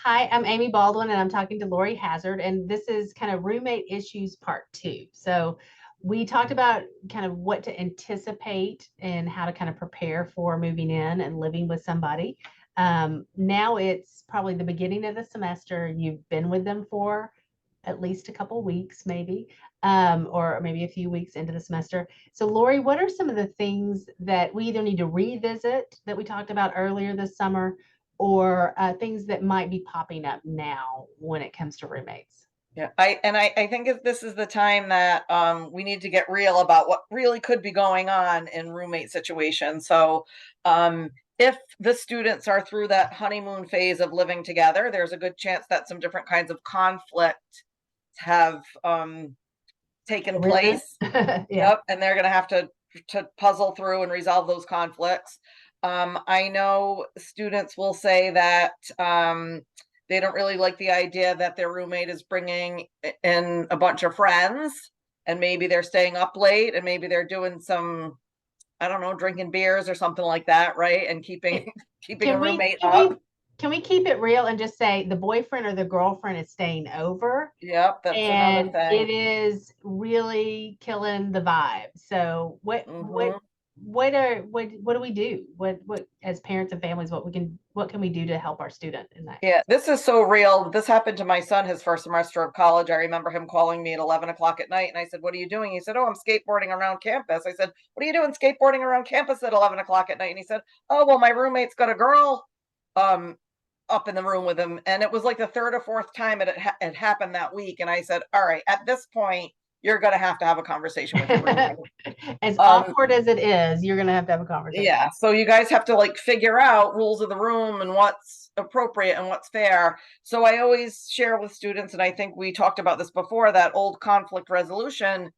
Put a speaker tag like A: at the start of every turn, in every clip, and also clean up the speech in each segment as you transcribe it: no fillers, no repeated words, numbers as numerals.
A: Hi, I'm Amy Baldwin, and I'm talking to Lori Hazard, and this is kind of roommate issues part two. So, we talked about kind of what to anticipate and how to kind of prepare for moving in and living with somebody. Now it's probably the beginning of the semester. You've been with them for at least a couple weeks, maybe, or maybe a few weeks into the semester. So, Lori, what are some of the things that we either need to revisit that we talked about earlier this summer, or things that might be popping up now when it comes to roommates?
B: Yeah, I think this is the time that we need to get real about what really could be going on in roommate situations. So, if the students are through that honeymoon phase of living together, there's a good chance that some different kinds of conflict have taken
A: Arisen?
B: place.
A: Yeah.
B: Yep, and they're going to have to puzzle through and resolve those conflicts. I know students will say that they don't really like the idea that their roommate is bringing in a bunch of friends, and maybe they're staying up late, and maybe they're doing some, I don't know, drinking beers or something like that, right? And keeping keeping a
A: Can we
B: roommate
A: can
B: up.
A: we can we keep it real and just say the boyfriend or the girlfriend is staying over?
B: Yep, that's another
A: And it
B: thing.
A: is really killing the vibe. So
B: Hmm.
A: what do we do? What as parents and families, what can we do to help our student in that
B: Yeah,
A: case?
B: this is so real. This happened to my son his first semester of college. I remember him calling me at 11 o'clock at night, and I said, "What are you doing?" He said, "Oh, I'm skateboarding around campus." I said, "What are you doing skateboarding around campus at 11 o'clock at night?" And he said, "Oh, well, my roommate's got a girl um, up in the room with him." And it was like the third or fourth time it happened that week. And I said, "All right, at this point, you're going to have a conversation with your roommate."
A: As
B: Um,
A: awkward as it is, you're gonna have to have a conversation.
B: yeah, so you guys have to like figure out rules of the room and what's appropriate and what's fair. So I always share with students, and I think we talked about this before, that old conflict resolution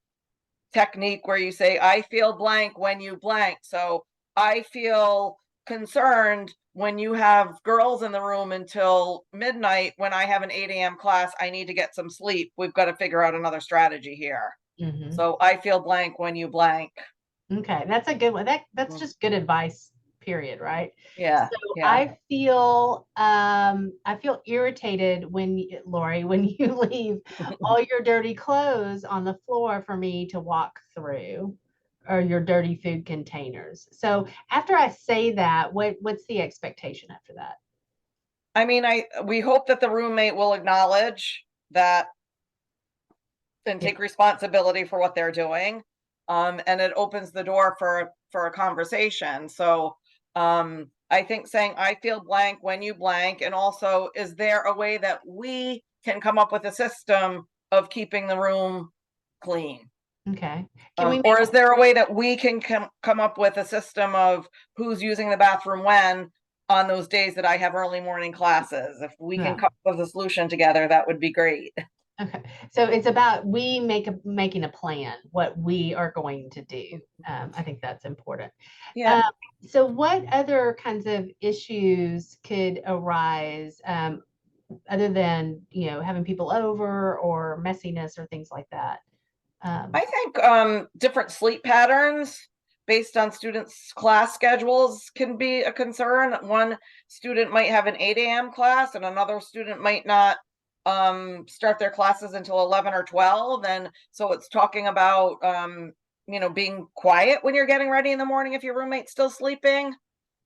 B: technique where you say, I feel blank when you blank. So I feel concerned when you have girls in the room until midnight. When I have an 8 a.m. class, I need to get some sleep. We've got to figure out another strategy here.
A: Hmm.
B: So I feel blank when you blank.
A: Okay, that's a good one. That's just good advice, period, right?
B: Yeah,
A: So
B: yeah.
A: I feel irritated Lori, when you leave all your dirty clothes on the floor for me to walk through, or your dirty food containers. So after I say that, what's the expectation after that?
B: I mean, I we hope that the roommate will acknowledge that and
A: Yeah.
B: take responsibility for what they're doing. And it opens the door for a conversation. So I think saying I feel blank when you blank, and also, is there a way that we can come up with a system of keeping the room clean?
A: Okay. Can we
B: Or
A: make
B: is there a way that we can come up with a system of who's using the bathroom when on those days that I have early morning classes? If we can
A: yeah.
B: come up with a solution together, that would be great.
A: Okay. So it's about making a plan, what we are going to do. I think that's important.
B: Yeah.
A: Um, so what other kinds of issues could arise, other than, having people over or messiness or things like that? Um,
B: I think different sleep patterns based on students' class schedules can be a concern. One student might have an 8 a.m. class, and another student might not start their classes until 11 or 12. And so it's talking about, being quiet when you're getting ready in the morning if your roommate's still sleeping,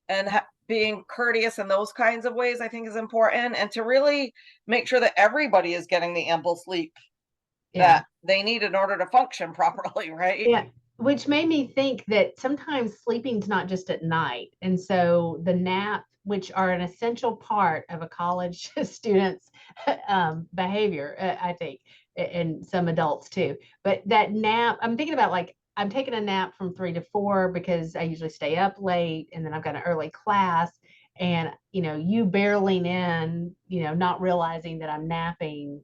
B: and being courteous in those kinds of ways, I think, is important. And to really make sure that everybody is getting the ample sleep
A: yeah.
B: that they need in order to function properly, right?
A: Yeah, which made me think that sometimes sleeping's not just at night. And so the nap, which are an essential part of a college student's behavior, I think, and some adults too. But that nap, I'm thinking about, like, I'm taking a nap from 3 to 4 because I usually stay up late, and then I've got an early class. And, you barreling in, not realizing that I'm napping,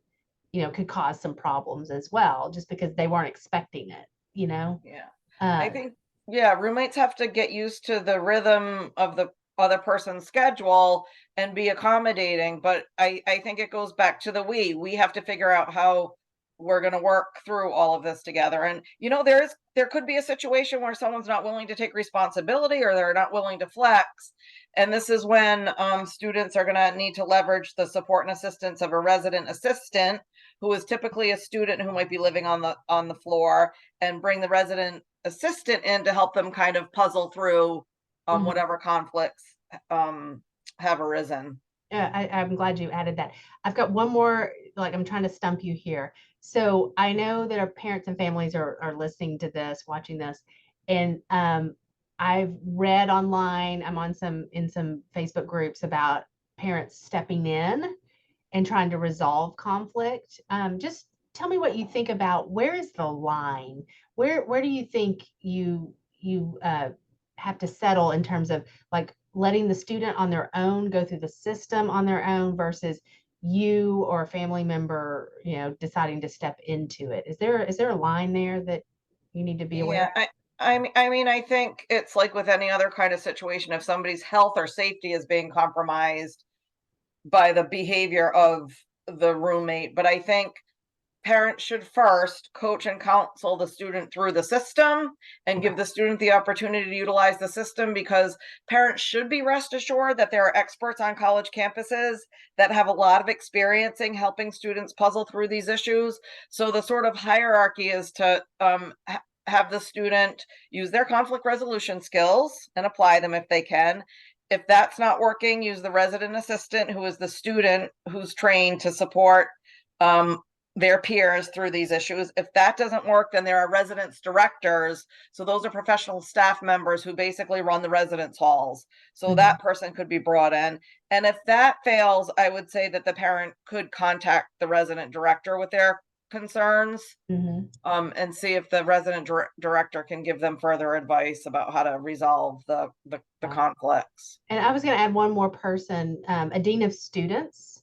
A: could cause some problems as well, just because they weren't expecting it, you know?
B: Yeah. I
A: Uh,
B: think, yeah, roommates have to get used to the rhythm of the other person's schedule and be accommodating. But I think it goes back to the we have to figure out how we're going to work through all of this together. And there could be a situation where someone's not willing to take responsibility, or they're not willing to flex, And this is when students are going to need to leverage the support and assistance of a resident assistant, who is typically a student who might be living on the floor, and bring the resident assistant in to help them kind of puzzle through whatever conflicts have arisen.
A: I'm glad you added that. I've got one more, like I'm trying to stump you here. So I know that our parents and families are listening to this, watching this, and I've read online, I'm on in some Facebook groups about parents stepping in and trying to resolve conflict. Just tell me what you think about, where is the line? Where do you think you have to settle in terms of like letting the student on their own go through the system on their own versus you or a family member, deciding to step into it? Is there a line there that you need to be aware of?
B: Yeah, I mean, I think it's like with any other kind of situation. If somebody's health or safety is being compromised by the behavior of the roommate, but I think parents should first coach and counsel the student through the system and give the student the opportunity to utilize the system, because parents should be rest assured that there are experts on college campuses that have a lot of experience in helping students puzzle through these issues. So the sort of hierarchy is to have the student use their conflict resolution skills and apply them if they can. If that's not working, use the resident assistant, who is the student who's trained to support their peers through these issues. If that doesn't work, then there are residence directors. So those are professional staff members who basically run the residence halls. So that person could be brought in. And if that fails, I would say that the parent could contact the resident director with their concerns, and see if the resident director can give them further advice about how to resolve the conflicts.
A: And I was going to add one more person, a dean of students.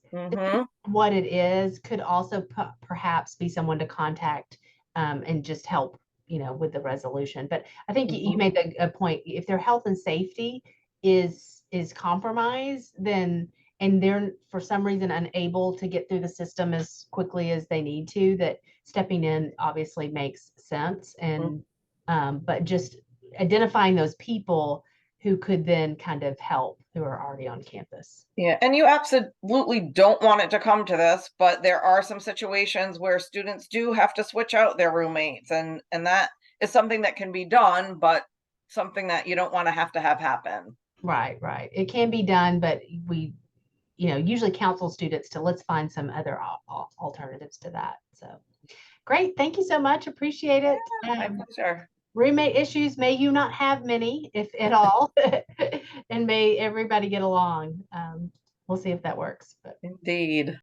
A: What it is could also perhaps be someone to contact and just help, with the resolution. But I think you made a point. If their health and safety is compromised, then and they're for some reason unable to get through the system as quickly as they need to, that stepping in obviously makes sense. And but just identifying those people who could then kind of help, who are already on campus.
B: Yeah, and you absolutely don't want it to come to this, but there are some situations where students do have to switch out their roommates, and that is something that can be done, but something that you don't want to have happen.
A: Right. It can be done, but we, usually counsel students to let's find some other alternatives to that. So great. Thank you so much. Appreciate it.
B: My pleasure.
A: Roommate issues, may you not have many, if at all, and may everybody get along. We'll see if that works. But
B: Indeed.